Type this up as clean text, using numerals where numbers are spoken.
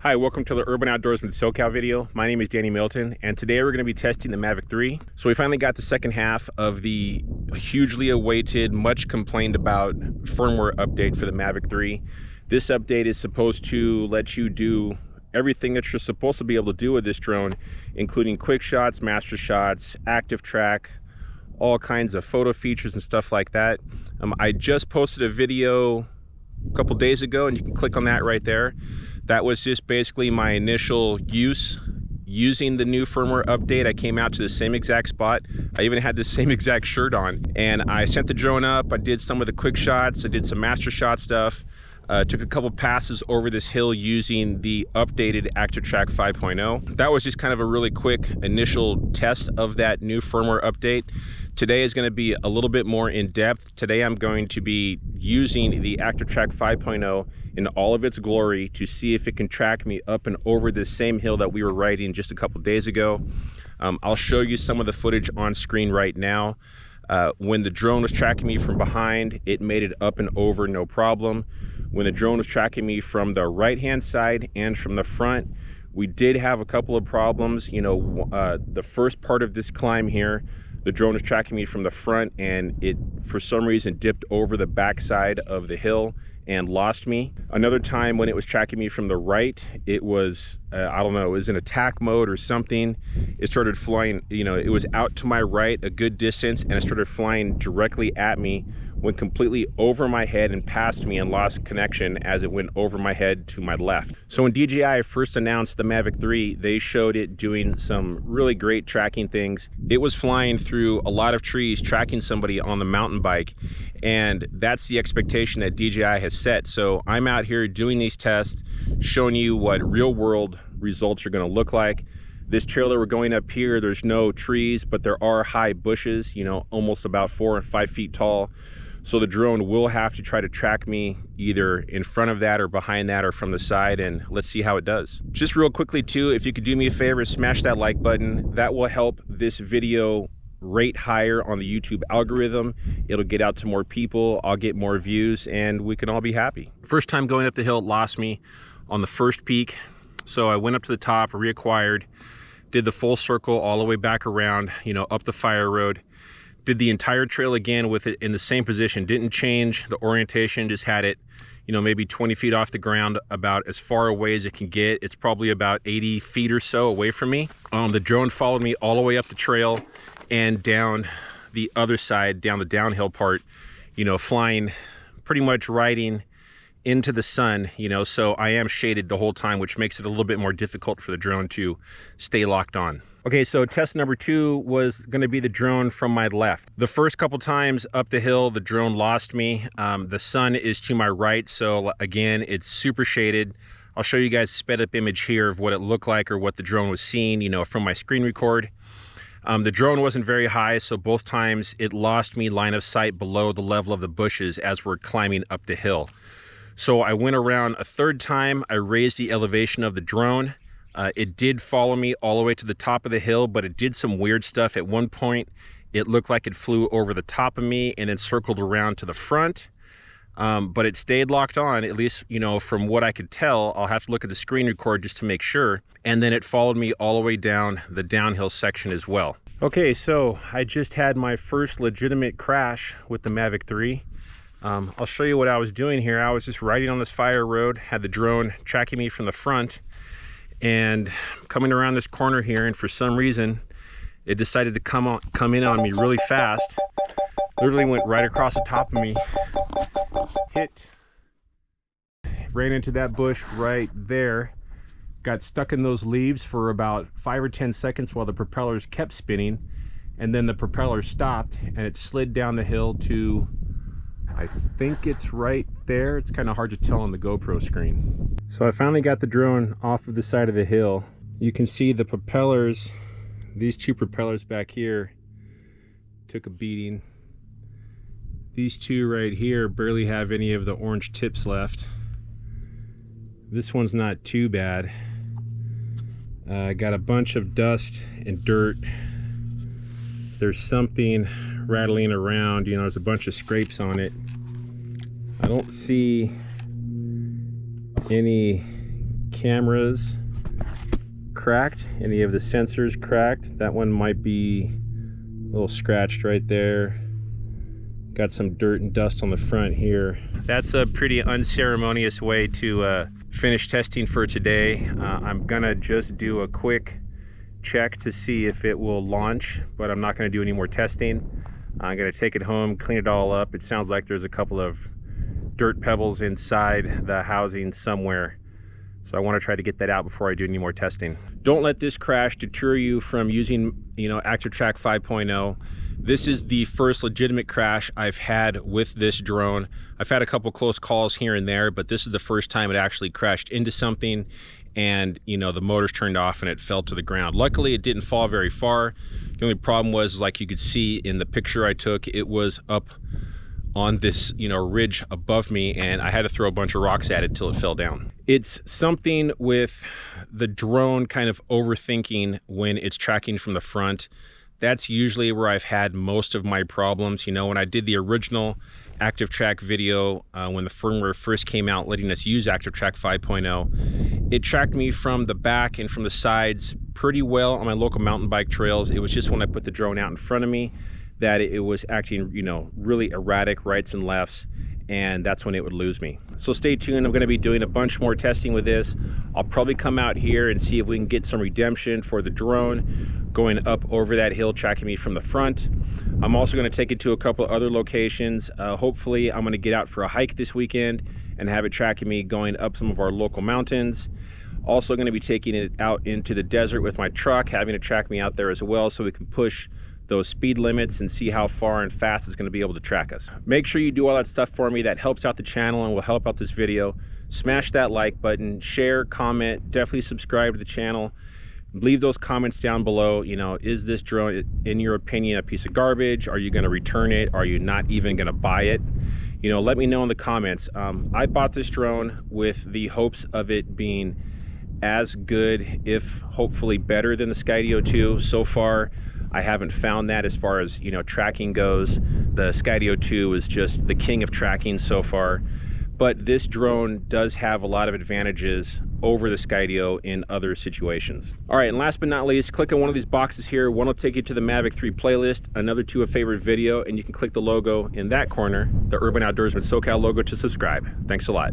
Hi, welcome to the Urban Outdoorsman SoCal video. My name is Danny Milton, and today we're going to be testing the Mavic 3. So we finally got the second half of the hugely awaited, much complained about firmware update for the Mavic 3. This update is supposed to let you do everything that you're supposed to be able to do with this drone, including quick shots, master shots, ActiveTrack, all kinds of photo features and stuff like that. I just posted a video a couple days ago, and you can click on that right there. That was just basically my initial using the new firmware update. I came out to the same exact spot. I even had the same exact shirt on, and I sent the drone up. I did some of the quick shots. I did some master shot stuff. Took a couple passes over this hill using the updated ActiveTrack 5.0. That was just kind of a really quick initial test of that new firmware update. Today is going to be a little bit more in depth. Today I'm going to be using the ActiveTrack 5.0 in all of its glory to see if it can track me up and over this same hill that we were riding just a couple days ago. I'll show you some of the footage on screen right now. When the drone was tracking me from behind, it made it up and over no problem. When the drone was tracking me from the right hand side and from the front, we did have a couple of problems. You know, the first part of this climb here, the drone was tracking me from the front, and it for some reason dipped over the back side of the hill and lost me. Another time when it was tracking me from the right, it was I don't know, it was in attack mode or something. It started flying, you know, it was out to my right a good distance, and it started flying directly at me, went completely over my head and past me, and lost connection as it went over my head to my left. So when DJI first announced the Mavic 3, they showed it doing some really great tracking things. It was flying through a lot of trees, tracking somebody on the mountain bike, and that's the expectation that DJI has set. So I'm out here doing these tests, showing you what real world results are going to look like. This trail that we're going up here, there's no trees, but there are high bushes, you know, almost about 4 or 5 feet tall. So the drone will have to try to track me either in front of that or behind that or from the side, and let's see how it does. Just real quickly too, if you could do me a favor, smash that like button. That will help this video rate higher on the YouTube algorithm. It'll get out to more people, I'll get more views, and we can all be happy. First time going up the hill, it lost me on the first peak. So I went up to the top, reacquired, did the full circle all the way back around, you know, up the fire road. Did the entire trail again with it in the same position, didn't change the orientation, just had it, you know, maybe 20 feet off the ground, about as far away as it can get. It's probably about 80 feet or so away from me. The drone followed me all the way up the trail and down the other side, down the downhill part, you know, flying, pretty much riding into the sun, you know, so I am shaded the whole time, which makes it a little bit more difficult for the drone to stay locked on. Okay, so test number 2 was going to be the drone from my left. The first couple times up the hill, the drone lost me. The sun is to my right, so again, it's super shaded. I'll show you guys a sped up image here of what it looked like or what the drone was seeing, you know, from my screen record. The drone wasn't very high, so both times it lost me line of sight below the level of the bushes as we're climbing up the hill. So I went around a third time, I raised the elevation of the drone. It did follow me all the way to the top of the hill, but it did some weird stuff. At one point, it looked like it flew over the top of me and then circled around to the front. But it stayed locked on, at least, you know, from what I could tell. I'll have to look at the screen record just to make sure. And then it followed me all the way down the downhill section as well. Okay, so I just had my first legitimate crash with the Mavic 3. I'll show you what I was doing here. I was just riding on this fire road, had the drone tracking me from the front, and coming around this corner here, and for some reason it decided to come in on me really fast. Literally went right across the top of me, ran into that bush right there, got stuck in those leaves for about 5 or 10 seconds while the propellers kept spinning, and then the propeller stopped and it slid down the hill to, I think it's right there. It's kind of hard to tell on the GoPro screen. So I finally got the drone off of the side of the hill. You can see the propellers, these two propellers back here took a beating. These two right here barely have any of the orange tips left. This one's not too bad. Got a bunch of dust and dirt. There's something rattling around, you know, there's a bunch of scrapes on it. I don't see any cameras cracked, any of the sensors cracked. That one might be a little scratched right there. Got some dirt and dust on the front here. That's a pretty unceremonious way to finish testing for today. I'm gonna just do a quick check to see if it will launch, but I'm not gonna do any more testing. I'm gonna take it home, clean it all up. It sounds like there's a couple of dirt pebbles inside the housing somewhere, so I want to try to get that out before I do any more testing. Don't let this crash deter you from using, ActiveTrack 5.0. This is the first legitimate crash I've had with this drone. I've had a couple close calls here and there, but this is the first time it actually crashed into something and the motors turned off and it fell to the ground. Luckily it didn't fall very far. The only problem was, like you could see in the picture I took, it was up on this ridge above me, and I had to throw a bunch of rocks at it till it fell down. It's something with the drone kind of overthinking when it's tracking from the front. That's usually where I've had most of my problems. When I did the original ActiveTrack video, when the firmware first came out letting us use ActiveTrack 5.0, it tracked me from the back and from the sides pretty well on my local mountain bike trails. It was just when I put the drone out in front of me that it was acting, really erratic rights and lefts, and that's when it would lose me. So stay tuned. I'm going to be doing a bunch more testing with this. I'll probably come out here and see if we can get some redemption for the drone going up over that hill, tracking me from the front. I'm also going to take it to a couple other locations. Hopefully I'm going to get out for a hike this weekend and have it tracking me going up some of our local mountains. Also going to be taking it out into the desert with my truck, having it track me out there as well, so we can push those speed limits and see how far and fast it's going to be able to track us. Make sure you do all that stuff for me. That helps out the channel and will help out this video. Smash that like button, share, comment, definitely subscribe to the channel. Leave those comments down below. Is this drone, in your opinion, a piece of garbage? Are you going to return it? Are you not even going to buy it? Let me know in the comments. I bought this drone with the hopes of it being as good, if hopefully better, than the Skydio 2. So far I haven't found that. As far as tracking goes, the Skydio 2 is just the king of tracking so far, but this drone does have a lot of advantages over the Skydio in other situations. All right, and last but not least, click on one of these boxes here. One will take you to the Mavic 3 playlist, another to a favorite video, and you can click the logo in that corner, the Urban Outdoorsman SoCal logo, to subscribe. Thanks a lot.